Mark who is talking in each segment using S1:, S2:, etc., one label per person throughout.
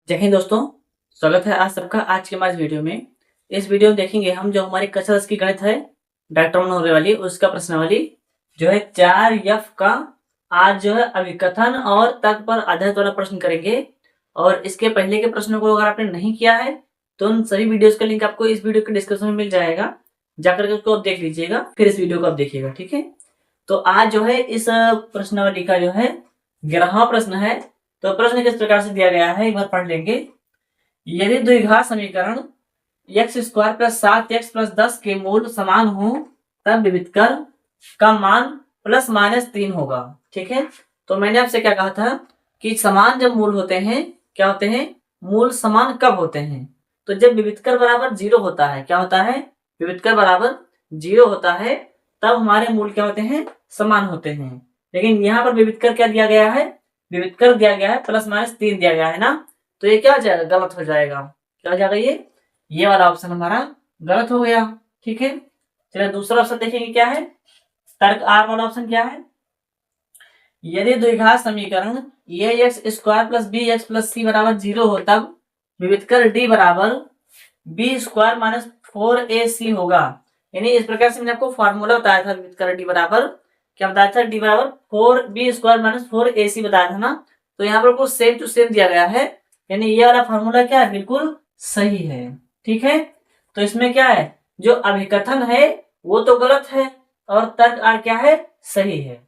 S1: जय हिंद दोस्तों, स्वागत है आज सबका आज के हमारे वीडियो में। इस वीडियो में देखेंगे हम जो हमारी कक्षा 10 की गणित है डॉक्टर होने वाली उसका प्रश्नावली जो है 4F का आज जो है अभिकथन और तर्क पर आधारित वाला प्रश्न करेंगे। और इसके पहले के प्रश्नों को अगर आपने नहीं किया है तो उन सभी वीडियोस का लिंक आपको इस वीडियो के डिस्क्रिप्शन में मिल जाएगा, जाकर के उसको आप देख लीजिएगा, फिर इस वीडियो को आप देखिएगा। ठीक है, तो आज जो है इस प्रश्नावली का जो है 11वां प्रश्न है। तो प्रश्न किस प्रकार से दिया गया है एक बार पढ़ लेंगे। यदि द्विघात समीकरण x² प्लस 7x प्लस 10 के मूल समान हो तब विविधकर का मान प्लस माइनस 3 होगा। ठीक है, तो मैंने आपसे क्या कहा था कि समान जब मूल होते हैं क्या होते हैं, मूल समान कब होते हैं, तो जब विविधकर बराबर 0 होता है। क्या होता है, विविधकर बराबर 0 होता है तब हमारे मूल क्या होते हैं, समान होते हैं। लेकिन यहाँ पर विविधकर क्या दिया गया है, विविधकर दिया गया है प्लस माइनस 3 दिया गया है ना, तो ये क्या हो जाएगा, गलत हो जाएगा। क्या हो जाएगा, ये वाला ऑप्शन हमारा गलत हो गया। ठीक है, चलिए दूसरा ऑप्शन देखेंगे क्या है, तर्क आर वाला ऑप्शन क्या है। यदि द्विघात समीकरण ax² plus bx plus c बराबर 0 हो तब विविधकर d बराबर b² माइनस 4ac होगा। यानी इस प्रकार से मैंने आपको फॉर्मूला बताया था विविधकर d बराबर, क्या बताया था, d बराबर 4b² माइनस 4ac बताया था ना। तो यहाँ पर कुछ सेम टू सेम दिया गया है, यानी ये वाला फॉर्मूला क्या है, बिल्कुल सही है। ठीक है, तो इसमें क्या है, जो अभिकथन है वो तो गलत है और तर्क आर क्या है, सही है।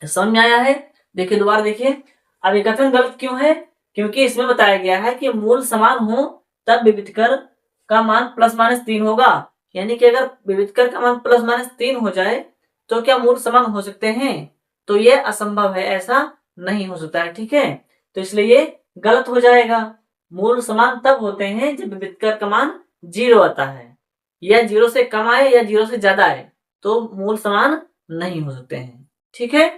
S1: समझ में आया है। देखिए दोबारा देखिए, अभिकथन गलत क्यों है, क्योंकि इसमें बताया गया है कि मूल समान हो तब विविधकर का मान प्लस माइनस 3 होगा। यानी कि अगर विविधकर का मान प्लस माइनस 3 हो जाए तो क्या मूल समान हो सकते हैं, तो यह असंभव है, ऐसा नहीं हो सकता है। ठीक है, तो इसलिए ये गलत हो जाएगा। मूल समान तब होते हैं जब विविधकर का मान 0 आता है, या 0 से कम आए या 0 से ज्यादा आए तो मूल समान नहीं हो सकते हैं। ठीक है,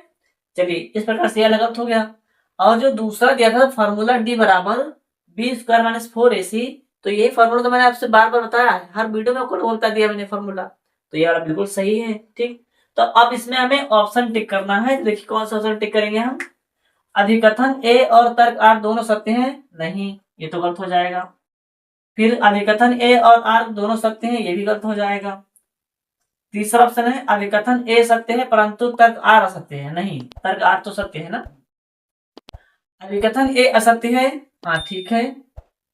S1: चलिए इस प्रकार से यह गलत हो गया। और जो दूसरा दिया था फॉर्मूला d बराबर b² माइनस 4ac, तो यही फॉर्मूला तो मैंने आपसे बार बार बताया है, हर वीडियो में आपको बता दिया मैंने फॉर्मूला, तो ये वाला बिल्कुल सही है। ठीक, तो अब इसमें हमें ऑप्शन टिक करना है। देखिए कौन सा ऑप्शन टिक करेंगे हम, अभिकथन ए और तर्क आर दोनों सत्य हैं, नहीं ये तो गलत हो जाएगा। फिर अभिकथन ए और आर दोनों सत्य हैं, ये भी गलत हो जाएगा। तीसरा ऑप्शन है अभिकथन ए सत्य है परंतु तर्क आर असत्य है, नहीं तर्क आर तो सत्य है ना। अभिकथन ए असत्य है, हाँ ठीक है,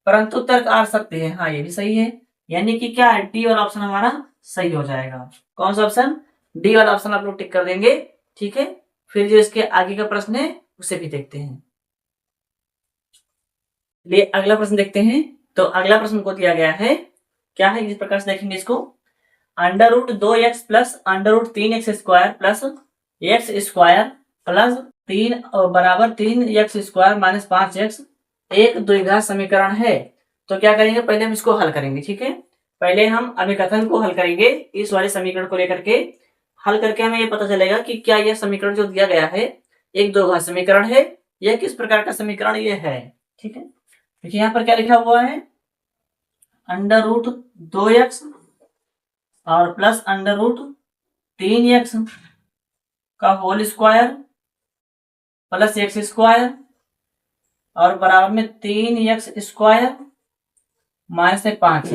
S1: परंतु तर्क आर सत्य है, हाँ ये भी सही है। यानी कि क्या है, डी वाला ऑप्शन हमारा सही हो जाएगा। कौन सा ऑप्शन, डी वाला ऑप्शन आप लोग टिक कर देंगे। ठीक है, फिर जो इसके आगे का प्रश्न है उसे भी देखते हैं। लिए अगला प्रश्न देखते हैं। तो अगला प्रश्न को दिया गया है, क्या है इस प्रकार से देखेंगे इसको, √2x plus √3x² plus x² plus 3 बराबर 3x² माइनस 5x एक द्विघात समीकरण है। तो क्या करेंगे, पहले हम इसको हल करेंगे। ठीक है, पहले हम अभिकथन को हल करेंगे, इस वाले समीकरण को लेकर के हल करके हमें ये पता चलेगा कि क्या यह समीकरण जो दिया गया है एक द्विघात समीकरण है, यह किस प्रकार का समीकरण ये है। ठीक है, देखिए यहाँ पर क्या लिखा हुआ है, √2x और प्लस √3x का होल स्क्वायर प्लस x² और बराबर में 3x² माइनस 5।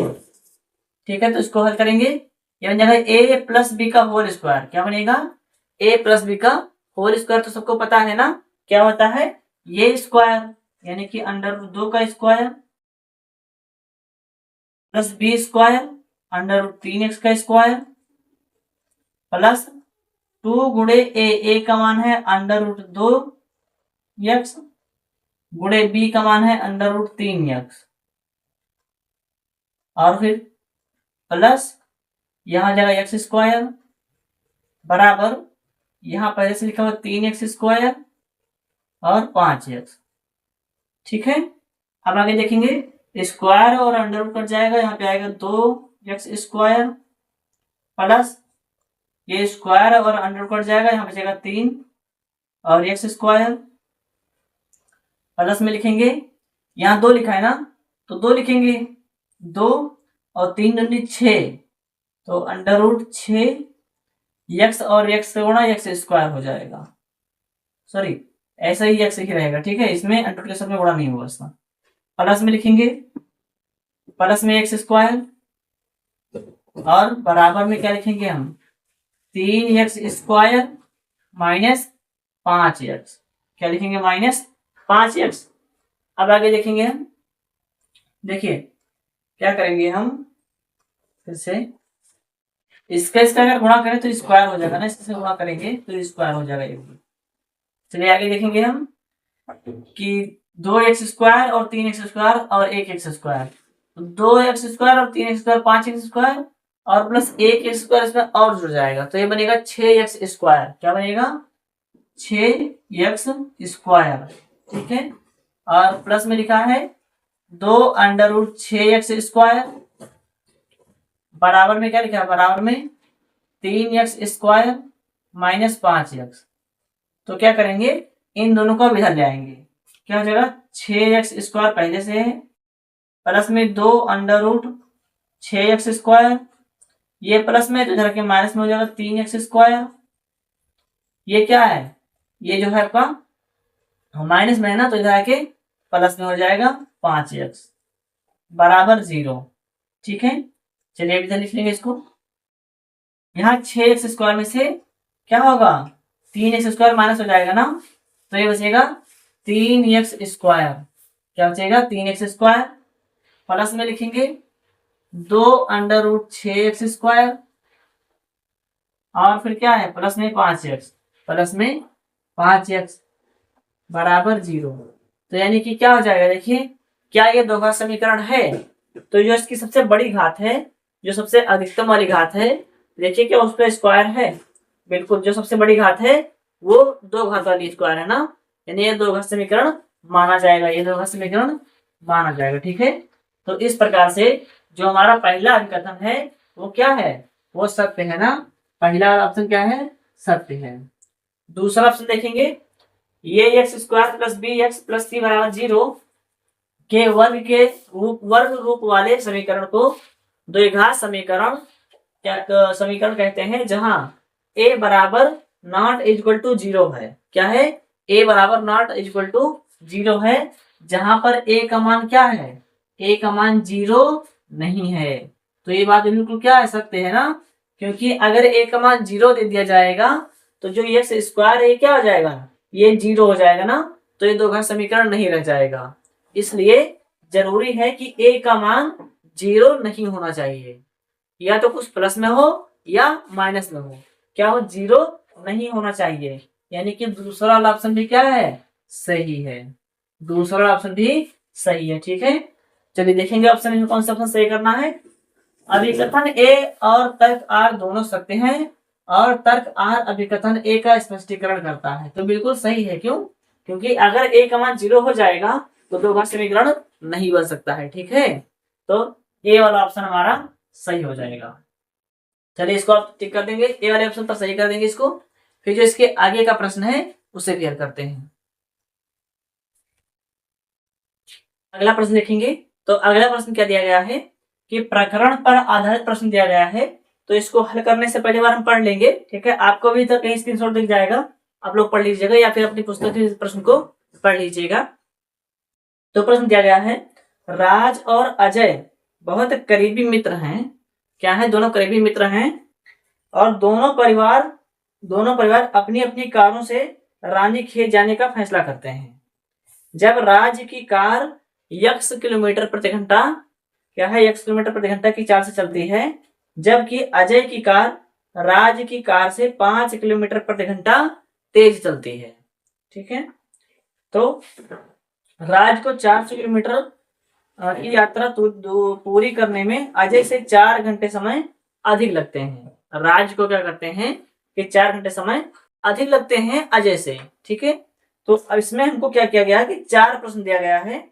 S1: ठीक है, तो इसको हल करेंगे, ये बन जाएगा a प्लस बी का होल स्क्वायर। क्या बनेगा, a प्लस बी का होल स्क्वायर तो सबको पता है ना, क्या होता है, ये स्क्वायर यानी कि √2 का स्क्वायर प्लस b² √3x का स्क्वायर प्लस 2 गुणे ए का मान है √2x गुणे बी का मान है √3x और फिर प्लस यहां जाएगा x² बराबर यहां पहले से लिखा हुआ 3x² और 5x। ठीक है, अब आगे देखेंगे, स्क्वायर और अंडर रूट कट जाएगा, यहाँ पे आएगा 2x² प्लस ये स्क्वायर और अंडर कट जाएगा, यहाँ पे जाएगा 3 और x² प्लस में लिखेंगे, यहाँ 2 लिखा है ना तो 2 लिखेंगे, 2 और 3 दूनी 6, तो √6 x और x से गुणा x² हो जाएगा, सॉरी ऐसा ही x ही रहेगा। ठीक है, इसमें अंडर के साथ में गुणा नहीं होगा इसका, प्लस में लिखेंगे, प्लस में एक्स स्क्वायर, और बराबर में क्या लिखेंगे हम, 3x स्क्वायर माइनस 5x। क्या लिखेंगे, माइनस 5x। अब आगे देखेंगे हम, देखिए क्या करेंगे हम, फिर से इसका अगर गुणा करें तो स्क्वायर हो जाएगा ना, इससे गुणा करेंगे तो स्क्वायर हो जाएगा ये। चलिए आगे देखेंगे हम कि 2x स्क्वायर और 3x स्क्वायर और 1x स्क्वायर, 2x स्क्वायर और 3x स्क्वायर 5x स्क्वायर और प्लस 1x स्क्वायर इसमें और जुड़ जाएगा, तो ये बनेगा 6x स्क्वायर। क्या बनेगा, 6x स्क्वायर। ठीक है, और प्लस में लिखा है 2√6x स्क्वायर, बराबर में क्या लिखा है, बराबर में 3x स्क्वायर माइनस 5x। तो क्या करेंगे, इन दोनों को इधर ले आएंगे, क्या हो जाएगा, 6x स्क्वायर पहले से है, प्लस में 2√6x स्क्वायर, ये प्लस में तो इधर के माइनस में हो जाएगा 3x स्क्वायर। ये क्या है, ये जो है आपका माइनस में है ना, तो इधर आके प्लस में हो जाएगा 5x बराबर 0। ठीक है, चलिए अभी इधर लिख लेंगे इसको। यहाँ 6x स्क्वायर में से क्या होगा, 3x स्क्वायर माइनस हो जाएगा ना, तो ये बचेगा 3x स्क्वायर। क्या बचेगा, 3x स्क्वायर, प्लस में लिखेंगे 2√6x स्क्वायर, और फिर क्या है, प्लस में 5x, प्लस में 5x बराबर 0। तो यानी कि क्या हो जाएगा, देखिए क्या ये दो घात समीकरण है, तो जो इसकी सबसे बड़ी घात है, जो सबसे अधिकतम वाली घात है, देखिए क्या उसका स्क्वायर है, बिल्कुल जो सबसे बड़ी घात है वो दो घात वाली स्क्वायर है ना, यानी ये दो घात समीकरण माना जाएगा, ये दो घात समीकरण माना जाएगा। ठीक है, तो इस प्रकार से जो हमारा पहला अभिकथन है वो क्या है, वो सत्य है ना, पहला ऑप्शन क्या है, सत्य है। दूसरा ऑप्शन देखेंगे, ये x square plus b x plus c बराबर 0 के वर्ग रूप वाले समीकरण को द्विघात समीकरण क्या समीकरण कहते हैं, जहां a बराबर नॉट इक्वल टू 0 है। क्या है, a बराबर नॉट इक्वल टू 0 है, जहां पर a का मान क्या है, a का मान 0 नहीं है। तो ये बात बिल्कुल क्या है, सत्य है ना, क्योंकि अगर a का मान 0 दे दिया जाएगा तो जो एक्स स्क्वायर है क्या हो जाएगा, ये 0 हो जाएगा ना, तो ये दो घात समीकरण नहीं रह जाएगा। इसलिए जरूरी है कि a का मान 0 नहीं होना चाहिए, या तो कुछ प्लस में हो या माइनस में हो, क्या हो, 0 नहीं होना चाहिए, यानी कि दूसरा वाला ऑप्शन भी क्या है, सही है, दूसरा ऑप्शन भी सही है। ठीक है, चलिए देखेंगे ऑप्शन में कौन सा ऑप्शन सही करना है। अभिकथन ए और तर्क आर दोनों सत्य हैं, और तर्क आर अभिकथन ए का स्पष्टीकरण करता है, तो बिल्कुल सही है। क्यों, क्योंकि अगर ए का मान 0 हो जाएगा तो दो घात समीकरण नहीं बन सकता है। ठीक है, तो ए वाला ऑप्शन हमारा सही हो जाएगा। चलिए इसको आप टिक कर देंगे, ए वाले ऑप्शन पर सही कर देंगे इसको। फिर जो इसके आगे का प्रश्न है उसे क्लियर करते हैं। अगला प्रश्न देखेंगे, तो अगला प्रश्न क्या दिया गया है कि प्रकरण पर आधारित प्रश्न दिया गया है, तो इसको हल करने से पहले बार हम पढ़ लेंगे। ठीक है, आपको भी तो कहीं स्क्रीनशॉट दिख जाएगा, आप लोग पढ़ लीजिएगा या फिर अपनी पुस्तक से प्रश्न को पढ़ लीजिएगा। तो प्रश्न दिया गया है, राज और अजय बहुत करीबी मित्र हैं। क्या है, दोनों करीबी मित्र हैं, और दोनों परिवार अपनी अपनी कारों से रानी खेत जाने का फैसला करते हैं। जब राज की कार x किलोमीटर प्रति घंटा, क्या है, x किलोमीटर प्रति घंटा की चाल से चलती है, जबकि अजय की कार राज की कार से 5 किलोमीटर प्रति घंटा तेज चलती है। ठीक है, तो राज को 400 किलोमीटर की यात्रा पूरी करने में अजय से 4 घंटे समय अधिक लगते हैं। राज को क्या करते हैं कि 4 घंटे समय अधिक लगते हैं अजय से। ठीक है, तो अब इसमें हमको क्या किया गया कि 4 प्रश्न दिया गया है,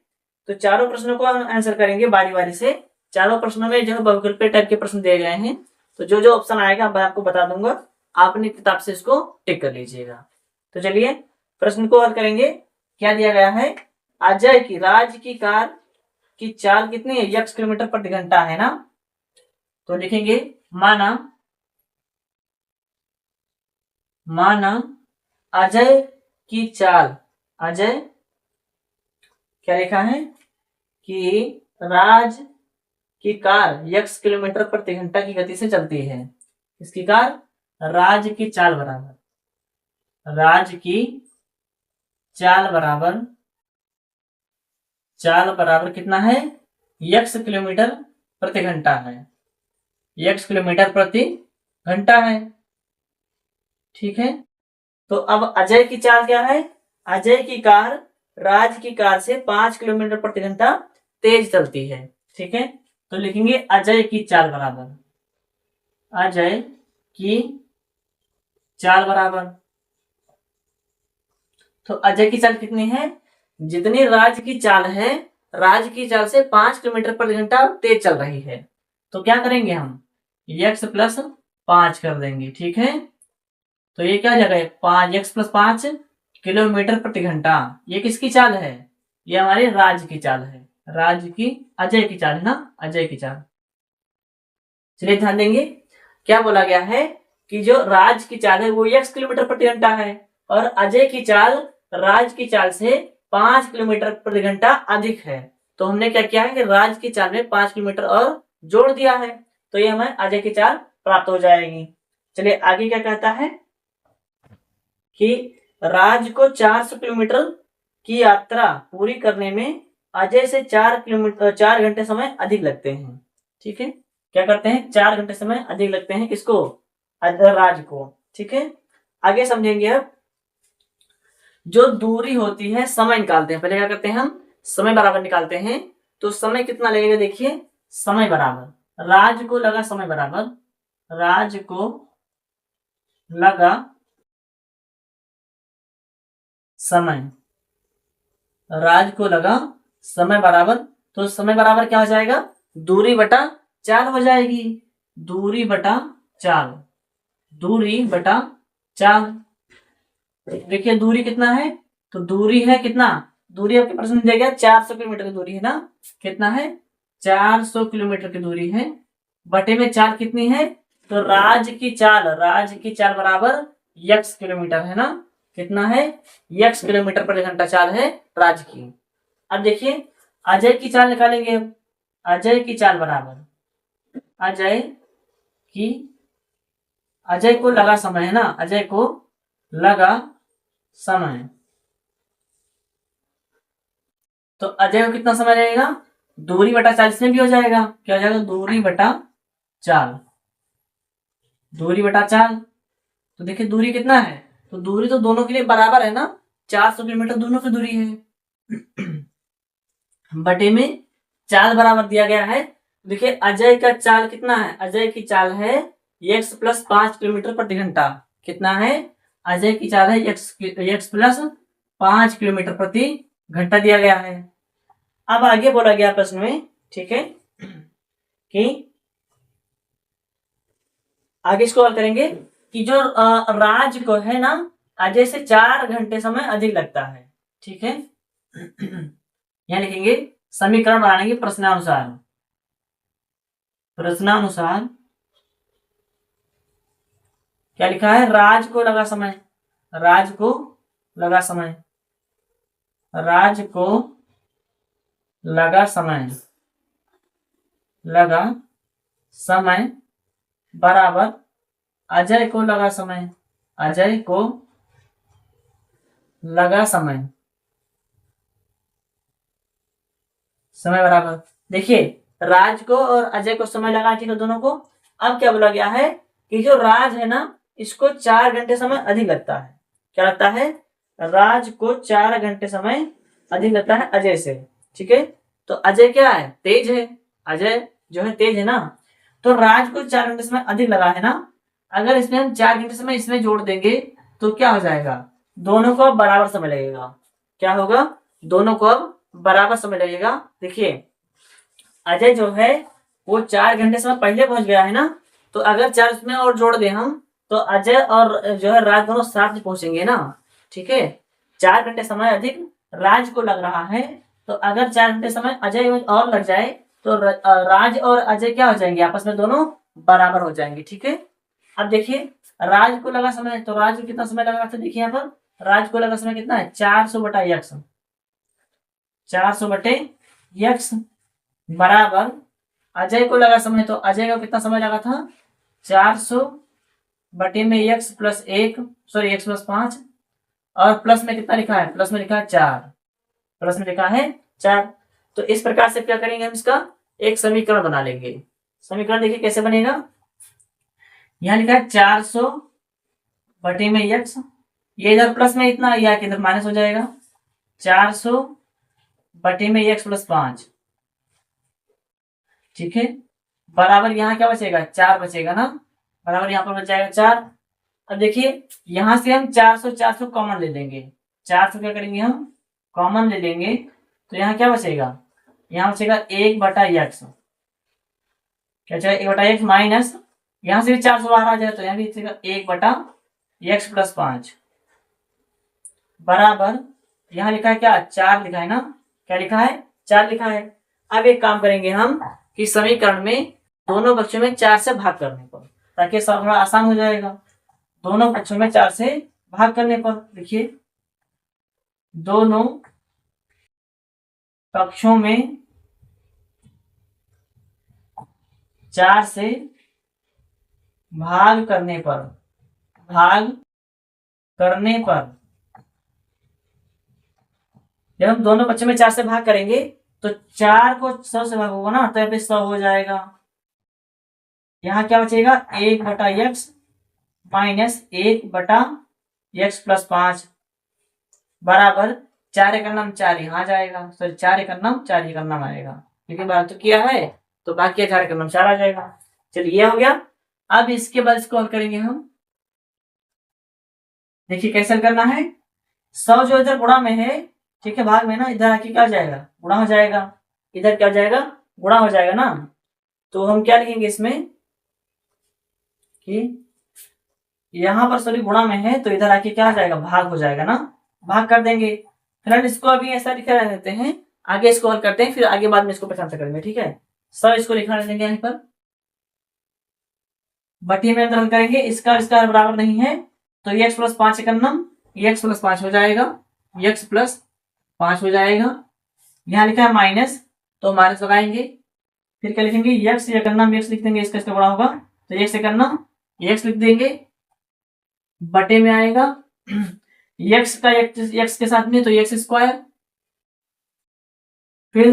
S1: तो चारों प्रश्नों को हम आंसर करेंगे बारी बारी से। चारों प्रश्नों में जो है बहुविकल्पीय टाइप के प्रश्न दिए गए हैं, तो जो जो ऑप्शन आएगा मैं आपको बता दूंगा, आप अपनी किताब से इसको टिक कर लीजिएगा। तो चलिए प्रश्न को हल करेंगे। क्या दिया गया है, अजय की राज की कार की चाल कितनी है, x किलोमीटर प्रति घंटा है ना, तो लिखेंगे माना अजय की चाल, अजय क्या लिखा है कि राज की कार x किलोमीटर प्रति घंटा की गति से चलती है। इसकी कार राज की चाल बराबर, राज की चाल बराबर कितना है, x किलोमीटर प्रति घंटा है, x किलोमीटर प्रति घंटा है। ठीक है, तो अब अजय की चाल क्या है, अजय की कार राज की कार से 5 किलोमीटर प्रति घंटा तेज चलती है। ठीक है, तो लिखेंगे अजय की चाल बराबर, अजय की चाल बराबर, तो अजय की चाल कितनी है, जितनी राज की चाल है, राज की चाल से 5 किलोमीटर प्रति घंटा तेज चल रही है। तो क्या करेंगे हम, x प्लस 5 कर देंगे। ठीक है, तो ये क्या जगह 5x प्लस 5 किलोमीटर प्रति घंटा, ये किसकी चाल है, ये हमारी राज की चाल है, राज की, अजय की चाल है ना, अजय की चाल। चलिए ध्यान देंगे, क्या बोला गया है कि जो राज की चाल है वो x किलोमीटर प्रति घंटा है और अजय की चाल राज की चाल से 5 किलोमीटर प्रति घंटा अधिक है। तो हमने क्या किया है कि राज की चाल में 5 किलोमीटर और जोड़ दिया है, तो ये हमें अजय की चाल प्राप्त हो जाएगी। चलिए आगे क्या कहता है कि राज को 400 किलोमीटर की यात्रा पूरी करने में अजय से 4 घंटे समय अधिक लगते हैं। ठीक है, क्या करते हैं, 4 घंटे समय अधिक लगते हैं, किसको, राज को। ठीक है, आगे समझेंगे। अब जो दूरी होती है, समय निकालते हैं, पहले क्या करते हैं हम, समय बराबर निकालते हैं। तो समय कितना लगेगा, देखिए समय बराबर राज को लगा समय बराबर, राज को लगा समय, राज को लगा समय बराबर, तो समय बराबर क्या हो जाएगा, दूरी बटा चाल हो जाएगी, दूरी बटा चाल, दूरी बटा चाल। देखिए दूरी कितना है, तो दूरी है कितना, दूरी आपके प्रश्न में दिया गया 400 किलोमीटर की दूरी है ना, कितना है 400 किलोमीटर की दूरी है, बटे में चाल कितनी है, तो राज की चाल बराबर x किलोमीटर है ना, कितना है, x किलोमीटर प्रति घंटा चाल है राज की। अब देखिए अजय की चाल निकालेंगे, अब अजय की चाल बराबर, अजय को लगा समय है ना, अजय को लगा समय, तो अजय को कितना समय लगेगा, दूरी बटा चाल, इसमें भी हो जाएगा, क्या हो जाएगा, दूरी बटा चाल, दूरी बटा चाल। तो देखिए दूरी कितना है, तो दूरी तो दोनों के लिए बराबर है ना, 400 किलोमीटर दोनों की दूरी है बटे में चाल बराबर दिया गया है। देखिए अजय का चाल कितना है, अजय की चाल है x प्लस 5 किलोमीटर प्रति घंटा, कितना है, अजय की चाल है x प्लस 5 किलोमीटर प्रति घंटा दिया गया है। अब आगे बोला गया प्रश्न में, ठीक है, कि आगे इसको और करेंगे कि जो राज को है ना, अजय से 4 घंटे समय अधिक लगता है। ठीक है यहां लिखेंगे समीकरण बनाने के प्रश्नानुसार, प्रश्नानुसार क्या लिखा है, राज को लगा समय, राज को लगा समय, राज को लगा समय, लगा समय बराबर अजय को लगा समय, अजय को लगा समय, समय बराबर, देखिए राज को और अजय को समय लगा, ठीक है दोनों को। अब क्या बोला गया है कि जो राज है ना, इसको 4 घंटे समय अधिक लगता है, क्या लगता है, राज को 4 घंटे समय अधिक लगता है अजय से। ठीक है, तो अजय क्या है, तेज है, अजय जो है तेज है ना, तो राज को 4 घंटे समय अधिक लगा है ना, अगर इसमें हम 4 घंटे समय इसमें जोड़ देंगे तो क्या हो जाएगा, दोनों को अब बराबर समय लगेगा, क्या होगा, दोनों को अब बराबर समय लगेगा। देखिए अजय जो है वो 4 घंटे समय पहले पहुंच गया है ना, तो अगर 4 इसमें और जोड़ दें हम, तो अजय और जो है राज दोनों साथ में पहुंचेंगे ना। ठीक है, 4 घंटे समय अधिक राज को लग रहा है, तो अगर 4 घंटे समय अजय और लग जाए तो राज और अजय क्या हो जाएंगे, आपस में दोनों बराबर हो जाएंगे। ठीक है, अब देखिए राज को लगा समय, तो राज को कितना समय लगा, तो देखिए यहाँ पर राज को लगा समय कितना है, 400 बटा x, 400 बटे x बराबर, अजय को लगा समय, तो अजय को कितना समय लगा था 400 बटे में x plus 1, sorry x plus 5, और प्लस में कितना लिखा है, प्लस में लिखा है 4, प्लस में लिखा है 4। तो इस प्रकार से क्या करेंगे हम, इसका एक समीकरण बना लेंगे। समीकरण देखिए कैसे बनेगा, यहाँ लिखा है 400 बटे में x, ये इधर प्लस में इतना, या इधर माइनस हो जाएगा, 400 बटे में x प्लस 5, ठीक है, बराबर यहाँ क्या बचेगा 4 बचेगा ना, बराबर यहाँ पर बच जाएगा 4। अब देखिए यहां से हम 400 कॉमन ले लेंगे, 400 क्या करेंगे हम कॉमन ले लेंगे, तो यहाँ क्या बचेगा, यहाँ बचेगा 1/x, क्या बचेगा 1/x माइनस, यहां से भी 400 बाहर आ जाए तो यहाँ भी बचेगा 1/x प्लस 5, बराबर यहाँ लिखा है क्या 4 लिखा है ना, क्या लिखा है 4 लिखा है। अब एक काम करेंगे हम कि समीकरण में दोनों पक्षों में 4 से भाग करने पर, ताकि सब थोड़ा आसान हो जाएगा। दोनों पक्षों में 4 से भाग करने पर, देखिए दोनों पक्षों में 4 से भाग करने पर, जब हम दोनों पक्षों में 4 से भाग करेंगे तो 4 को 100 से भाग होगा ना, तो यहाँ पे 100 हो जाएगा। यहाँ क्या बचेगा 1/x माइनस 1/x प्लस 5, बराबर 4 एक नाम 4 यहाँ जाएगा, सॉरी 4 एक नाम 4 एक नाम आएगा, क्योंकि बात तो किया है तो बाकी 4 एक नाम 4 आ जाएगा। चलिए ये हो गया। अब इसके बाद इसको हल करेंगे हम, देखिए कैसे हल करना है। 100 जो इधर गुणा में है, ठीक है, भाग में ना, इधर आके क्या हो जाएगा गुणा हो जाएगा, इधर क्या हो जाएगा गुणा हो जाएगा ना, तो हम क्या लिखेंगे इसमें कि यहाँ पर सॉरी गुणा में है, तो इधर आके क्या हो जाएगा भाग हो जाएगा ना, भाग कर देंगे। फिलहाल इसको अभी ऐसा लिखा रहने देते हैं, आगे इसको हल करते हैं, फिर आगे बाद में इसको पहचान करेंगे, ठीक है। सब इसको लिखा रहने देंगे यहाँ पर, बटी में हल करेंगे, इसका इसका बराबर नहीं है, तो x प्लस 5 का नम x प्लस 5 हो जाएगा, x प्लस 5 हो जाएगा। यहाँ लिखा है माइनस, तो माइनस लगाएंगे, फिर क्या लिखेंगे x या करना x लिख देंगे, इसका बड़ा होगा तो x से करना x लिख देंगे, बटे में आएगा x का x के साथ में तो x स्क्वायर, फिर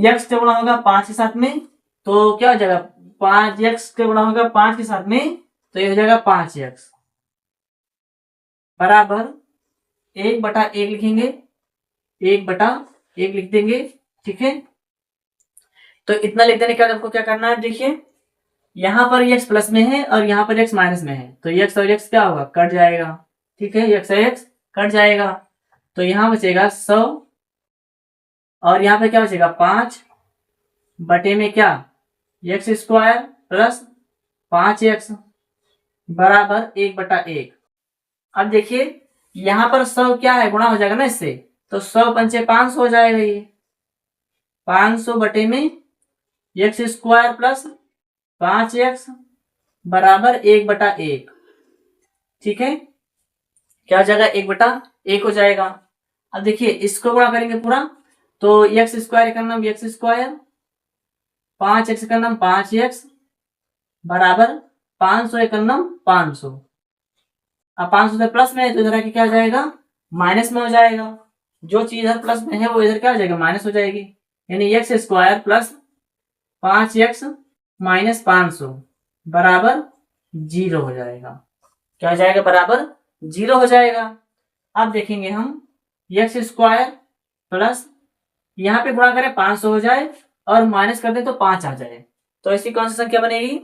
S1: x से गुणा होगा 5 के साथ में, तो क्या हो जाएगा 5x के गुणा होगा 5 के साथ में, तो ये हो जाएगा 5x, बराबर 1/1 लिखेंगे, 1/1 लिख देंगे, ठीक है। तो इतना लिख देने के बाद आपको क्या करना है, देखिए यहाँ पर x प्लस में है और यहाँ पर x माइनस में है, तो x और x क्या होगा कट जाएगा, ठीक है, x और x कट जाएगा, तो यहाँ बचेगा 100, और यहाँ पे क्या बचेगा 5 बटे में क्या x स्क्वायर प्लस 5x, बराबर 1/1। अब देखिए यहाँ पर 100 क्या है गुणा हो जाएगा ना इससे, तो 100 पंचे 500 हो जाएगा, ये 500 बटे में x स्क्वायर प्लस 5x बराबर 1/1, ठीक है, क्या हो जाएगा 1/1 हो जाएगा। अब देखिए इसको गुणा करेंगे पूरा, तो x स्क्वायर का नाम x स्क्वायर, 5x का नाम 5x, बराबर 500 का नाम 500। अब 500 से प्लस में है तो इधर आके क्या हो जाएगा माइनस में हो जाएगा, जो चीज इधर प्लस में है वो इधर क्या हो जाएगा माइनस हो जाएगी, यानी x square plus 5x minus 500 बराबर 0 हो जाएगा, क्या हो जाएगा बराबर 0 हो जाएगा। अब देखेंगे हम x स्क्वायर प्लस यहाँ पे गुणा करें 500 हो जाए और माइनस कर दें तो 5 आ जाए, तो ऐसी कौन सी संख्या बनेगी,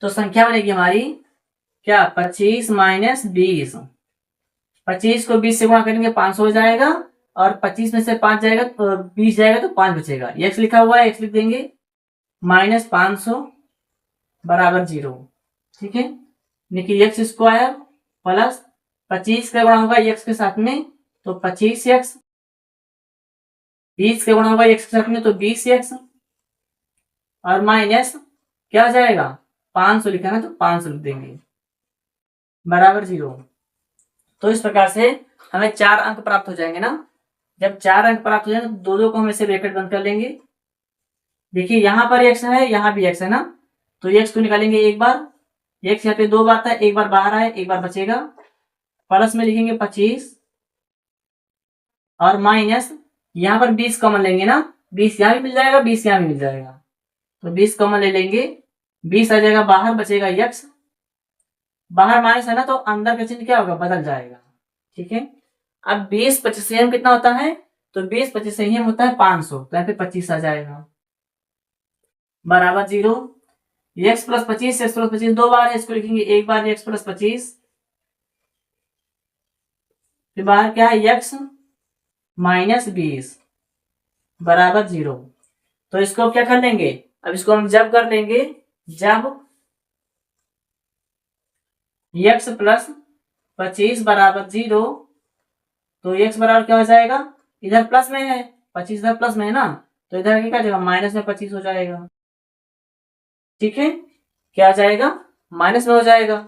S1: तो संख्या बनेगी हमारी क्या 25 माइनस 20, 25 को 20 से गुणा करेंगे 500 हो जाएगा, और 25 में से 5 जाएगा तो 20 जाएगा तो 5 बचेगा, x लिखा हुआ है x लिख देंगे, माइनस 500 बराबर 0, ठीक है। देखिए x स्क्वायर प्लस 25 का गुणा होगा x के साथ में तो 25x, 20 का गुणा होगा x के साथ में तो 20x, और माइनस क्या हो जाएगा 500 लिखा है तो 500 लिख देंगे, बराबर 0। तो इस प्रकार से हमें 4 अंक प्राप्त हो जाएंगे ना। जब 4 अंक प्राप्त हो जाए तो दो दो को हम ऐसे ब्रैकेट बंद कर लेंगे। देखिए यहाँ पर x है, यहाँ भी x है ना, तो x को निकालेंगे एक बार, x यहाँ पे 2 बार था, एक बार बाहर आए, एक बार बचेगा, प्लस में लिखेंगे 25 और माइनस यहाँ पर 20 कॉमन लेंगे ना, 20 यहाँ भी मिल जाएगा, 20 यहाँ भी मिल जाएगा, तो 20 कॉमन ले लेंगे, 20 आ जाएगा बाहर, बचेगा x, बाहर माइनस है ना तो अंदर का चिन्ह क्या होगा, बदल जाएगा। ठीक है, अब 20 25 से कितना होता है, तो 20 25 से होता है 500, तो यहाँ पे 25 आ जाएगा बराबर 0। x प्लस 25, x प्लस 25 दो बार है, इसको लिखेंगे एक बार x प्लस 25, फिर बाहर क्या है x माइनस 20 बराबर 0। तो इसको अब क्या कर लेंगे, अब इसको हम जब कर लेंगे, जब x प्लस 25 बराबर 0, तो x बराबर क्या हो जाएगा, इधर प्लस में है, 25 इधर प्लस में है ना, तो इधर क्या जाएगा, माइनस में 25 हो जाएगा। ठीक है, क्या आ जाएगा, माइनस में हो जाएगा।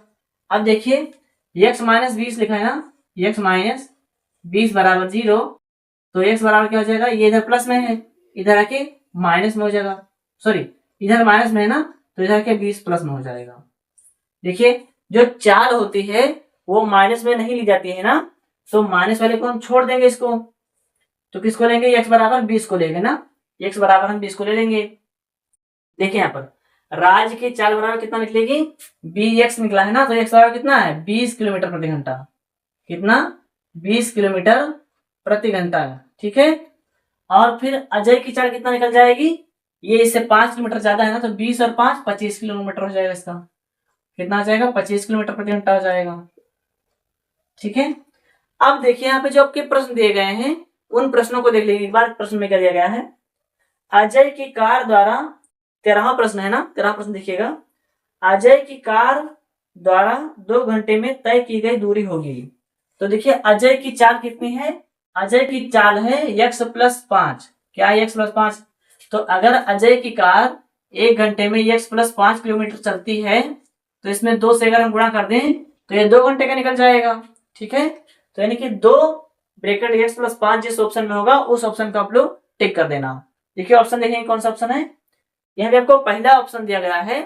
S1: अब देखिए x माइनस 20 लिखा है ना, x माइनस 20 बराबर 0, तो x बराबर क्या हो जाएगा, ये इधर प्लस में है, इधर आके माइनस में हो जाएगा, सॉरी इधर माइनस में है ना, तो इधर आके 20 प्लस में हो जाएगा। देखिए जो चाल होती है वो माइनस में नहीं ली जाती है ना, तो माइनस वाले को हम छोड़ देंगे इसको, तो किसको लेंगे, x बराबर 20 को लेंगे ना, x बराबर हम 20 को ले लेंगे। देखिए यहाँ पर राज की चाल बराबर कितना निकलेगी, bx निकला है ना, तो x बराबर कितना है, 20 किलोमीटर प्रति घंटा, कितना 20 किलोमीटर प्रति घंटा। ठीक है, और फिर अजय की चाल कितना निकल जाएगी, ये इससे 5 किलोमीटर ज्यादा है ना, तो 20 और 5 25 किलोमीटर हो जाएगा, इसका कितना आ जाएगा, 25 किलोमीटर प्रति घंटा हो जाएगा। ठीक है, अब देखिए यहाँ पे जो आपके प्रश्न दिए गए हैं उन प्रश्नों को देख लीजिए एक बार। प्रश्न में क्या दिया गया है, अजय की कार द्वारा, 13वां प्रश्न है ना, 13वां प्रश्न देखिएगा, अजय की कार द्वारा 2 घंटे में तय की गई दूरी होगी। तो देखिए अजय की चाल कितनी है, अजय की चाल है x प्लस 5, क्या है x प्लस 5, तो अगर अजय की कार 1 घंटे में x प्लस 5 किलोमीटर चलती है, तो इसमें 2 से अगर हम गुणा कर दें तो ये 2 घंटे का निकल जाएगा। ठीक है, तो यानी कि 2 ब्रैकेट x प्लस 5 जिस ऑप्शन में होगा उस ऑप्शन को आप लोग टिक कर देना। देखिए ऑप्शन देखेंगे कौन सा ऑप्शन है, यहाँ पे आपको पहला ऑप्शन दिया गया है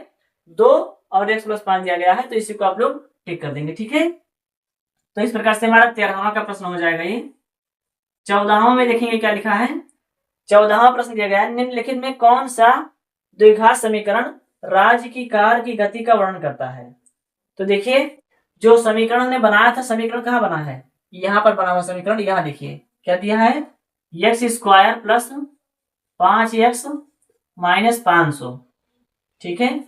S1: 2 और x प्लस 5 दिया गया है, तो इसी को आप लोग टिक कर देंगे। ठीक है, तो इस प्रकार से हमारा 13वां का प्रश्न हो जाएगा ये। 14वां में देखेंगे क्या लिखा है, 14वां प्रश्न दिया गया है, निम्नलिखित में कौन सा द्विघात समीकरण राज्य की कार की गति का वर्णन करता है। तो देखिए जो समीकरण ने बनाया था, समीकरण कहाँ बना है, यहाँ पर बना हुआ समीकरण, यहाँ देखिए क्या दिया है, x square plus 5x minus 500। ठीक है,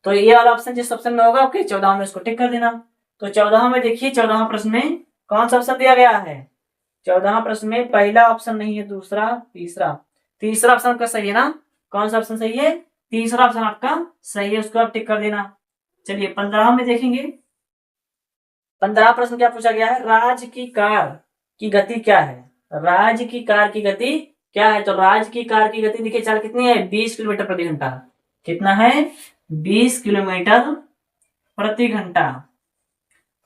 S1: तो ये वाला ऑप्शन जिस ऑप्शन में होगा ओके, 14 में इसको टिक कर देना। तो 14 में देखिए 14 प्रश्न में कौन सा ऑप्शन दिया गया है, 14 प्रश्न में पहला ऑप्शन नहीं है, दूसरा तीसरा, तीसरा ऑप्शन आपका सही है ना, कौन सा ऑप्शन सही है, तीसरा ऑप्शन आपका सही है, उसको आप टिक कर देना। चलिए 15 में देखेंगे, 15 प्रश्न क्या पूछा गया है, राज की कार की गति क्या है, राज की कार की गति क्या है, तो राज की कार की गति देखिए चाल कितनी है, 20 किलोमीटर प्रति घंटा, कितना है 20 किलोमीटर प्रति घंटा।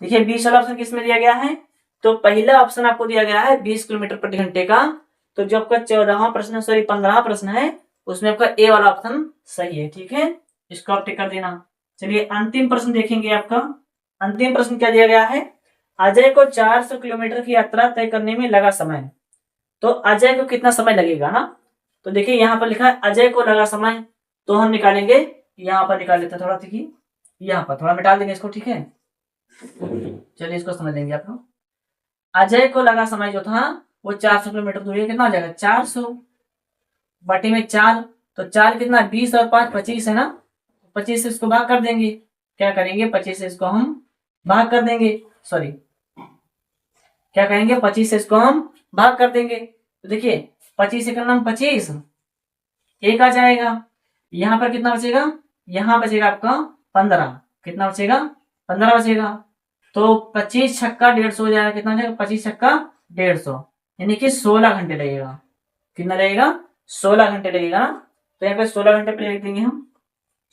S1: देखिए 20 वाला ऑप्शन किसमें दिया गया है, तो पहला ऑप्शन आपको दिया गया है 20 किलोमीटर प्रति घंटे का, तो जो आपका 14वां प्रश्न सॉरी 15वां प्रश्न है उसमें आपका ए वाला ऑप्शन सही है। ठीक है, इसको आप टिक कर देना। चलिए अंतिम प्रश्न देखेंगे, आपका अंतिम प्रश्न क्या दिया गया है, अजय को 400 किलोमीटर की यात्रा तय करने में लगा समय, तो अजय को कितना समय लगेगा ना, तो देखिए यहाँ पर लिखा है अजय को लगा समय, तो हम निकालेंगे, यहाँ पर निकाल लेते हैं थोड़ा, देखिए यहाँ पर थोड़ा मिटा देंगे इसको। ठीक है, चलिए इसको समझ लेंगे आप लोग। अजय को लगा समय जो था वो 400 किलोमीटर दूरी, कितना हो जाएगा 400 बटे में 4, तो 4 कितना 20 और 5 25 है ना, 25 से इसको भाग कर देंगे, क्या करेंगे 25 से इसको हम भाग कर देंगे, सॉरी क्या करेंगे 25 से इसको हम भाग कर देंगे, तो देखिए 25 से करना 25 एक आ जाएगा, यहाँ पर कितना बचेगा, यहाँ बचेगा आपका 15, कितना बचेगा 15 बचेगा, तो 25 छक्का 150 हो जाएगा, कितना हो जाएगा 25 छक्का 150, यानी कि 16 घंटे लगेगा, कितना लगेगा 16 घंटे लगेगा ना, तो यहाँ पे 16 घंटे पे लिख देंगे हम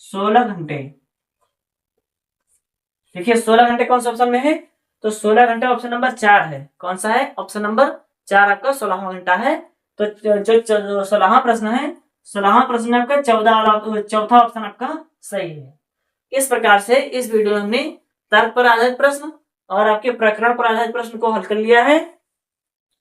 S1: 16 घंटे। देखिए 16 घंटे कौन सा ऑप्शन में है, तो 16 घंटे ऑप्शन नंबर 4 है, कौन सा है ऑप्शन नंबर 4 आपका 16वां घंटा है। तो जो 16वां प्रश्न है, 16वां प्रश्न आपका चौथा ऑप्शन आपका सही है। इस प्रकार से इस वीडियो में हमने तर्क पर आधारित प्रश्न और आपके प्रकरण पर आधारित प्रश्न को हल कर लिया है।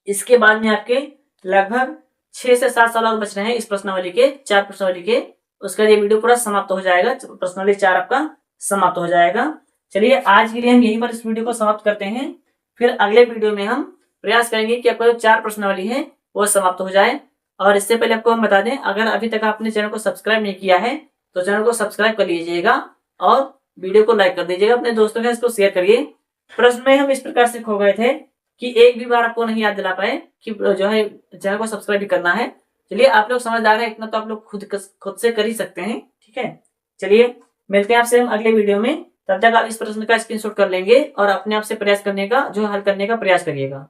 S1: इसके बाद में आपके लगभग 6 से 7 सवाल बच रहे हैं इस प्रश्नावली के, 4 प्रश्नावली के। उसका ये वीडियो पूरा समाप्त हो जाएगा, प्रश्नावली 4 आपका समाप्त हो जाएगा। चलिए आज के लिए हम यहीं पर इस वीडियो को समाप्त करते हैं। फिर अगले वीडियो में हम प्रयास करेंगे कि आपका जो 4 प्रश्नावली है वो समाप्त हो जाए। और इससे पहले आपको हम बता दें, अगर अभी तक आपने चैनल को सब्सक्राइब नहीं किया है तो चैनल को सब्सक्राइब कर लीजिएगा और वीडियो को लाइक कर दीजिएगा, अपने दोस्तों के साथ इसको शेयर करिए। प्रश्न में हम इस प्रकार से खो गए थे कि एक भी बार आपको नहीं याद दिला पाए कि जो है चैनल को सब्सक्राइब भी करना है। चलिए आप लोग समझदार हैं, इतना तो आप लोग खुद से कर ही सकते हैं, ठीक है। चलिए मिलते हैं आपसे हम अगले वीडियो में। तब तक आप इस प्रश्न का स्क्रीनशॉट कर लेंगे और अपने आप से प्रयास करने का, जो हल करने का प्रयास करिएगा।